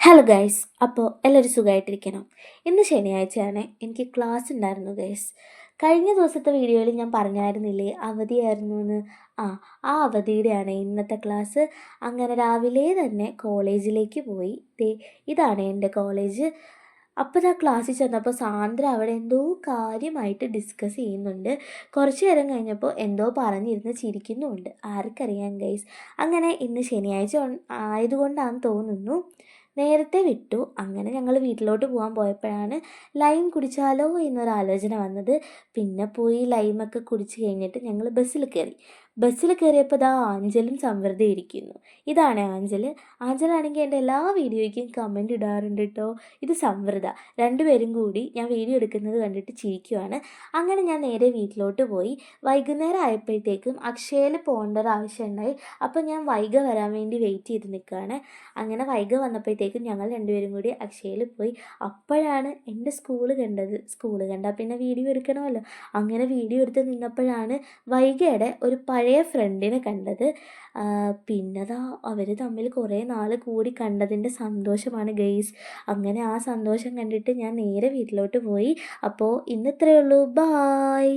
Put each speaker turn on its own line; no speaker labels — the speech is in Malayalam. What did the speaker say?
ഹലോ ഗൈസ്, അപ്പോൾ എല്ലാവരും സുഖമായിട്ടിരിക്കണം. ഇന്ന് ശനിയാഴ്ചയാണ്, എനിക്ക് ക്ലാസ് ഉണ്ടായിരുന്നു ഗൈസ്. കഴിഞ്ഞ ദിവസത്തെ വീഡിയോയിൽ ഞാൻ പറഞ്ഞായിരുന്നില്ലേ അവധിയായിരുന്നു എന്ന്. ആ ആ അവധിയുടെയാണ് ഇന്നത്തെ ക്ലാസ്. അങ്ങനെ രാവിലെ തന്നെ കോളേജിലേക്ക് പോയി. ഇതാണ് എൻ്റെ കോളേജ്. അപ്പോൾ ഞാൻ ക്ലാസ്സിൽ ചെന്നപ്പോൾ സാന്ദ്ര അവിടെ എന്തോ കാര്യമായിട്ട് ഡിസ്കസ് ചെയ്യുന്നുണ്ട്. കുറച്ച് നേരം കഴിഞ്ഞപ്പോൾ എന്തോ പറഞ്ഞിരുന്ന് ചിരിക്കുന്നുമുണ്ട്. ആർക്കറിയാം ഗൈസ്. അങ്ങനെ ഇന്ന് ശനിയാഴ്ച ആയതുകൊണ്ടാണെന്ന് തോന്നുന്നു നേരത്തെ വിട്ടു. അങ്ങനെ ഞങ്ങൾ വീട്ടിലോട്ട് പോകാൻ പോയപ്പോഴാണ് ലൈം കുടിച്ചാലോ എന്നൊരാലോചന വന്നത്. പിന്നെ പോയി ലൈമൊക്കെ കുടിച്ച് കഴിഞ്ഞിട്ട് ഞങ്ങൾ ബസ്സിൽ കയറി. ബസ്സിൽ കയറിയപ്പോൾ ദാ ആഞ്ചലും സമൃദ്ധി ഇരിക്കുന്നു. ഇതാണ് ആഞ്ചൽ. ആഞ്ചലാണെങ്കിൽ എൻ്റെ എല്ലാ വീഡിയോയ്ക്കും കമൻറ്റ് ഇടാറുണ്ട് കേട്ടോ. ഇത് സമൃദ്ധ. രണ്ടുപേരും കൂടി ഞാൻ വീഡിയോ എടുക്കുന്നത് കണ്ടിട്ട് ചിരിക്കുവാണ്. അങ്ങനെ ഞാൻ നേരെ വീട്ടിലോട്ട് പോയി. വൈകുന്നേരം ആയപ്പോഴത്തേക്കും അക്ഷയയിൽ പോകേണ്ട ഒരു ആവശ്യം ഉണ്ടായി. അപ്പോൾ ഞാൻ വൈഗ വരാൻ വേണ്ടി വെയിറ്റ് ചെയ്ത് നിൽക്കുകയാണ്. അങ്ങനെ വൈഗ വന്നപ്പോഴത്തേക്കും ഞങ്ങൾ രണ്ടുപേരും കൂടി അക്ഷയയിൽ പോയി. അപ്പോഴാണ് എൻ്റെ സ്കൂള് കണ്ടത്. സ്കൂള് കണ്ടാൽ പിന്നെ വീഡിയോ എടുക്കണമല്ലോ. അങ്ങനെ വീഡിയോ എടുത്ത് നിന്നപ്പോഴാണ് വൈഗയുടെ ഒരു പഴയ ഫ്രണ്ടിനെ കണ്ടത്. പിന്നെതാ അവർ തമ്മിൽ കുറേ നാൾ കൂടി കണ്ടതിൻ്റെ സന്തോഷമാണ് ഗെയ്സ്. അങ്ങനെ ആ സന്തോഷം കണ്ടിട്ട് ഞാൻ നേരെ വീട്ടിലോട്ട് പോയി. അപ്പോൾ ഇന്ന് ഇത്രയേ ഉള്ളൂ. ബായ്.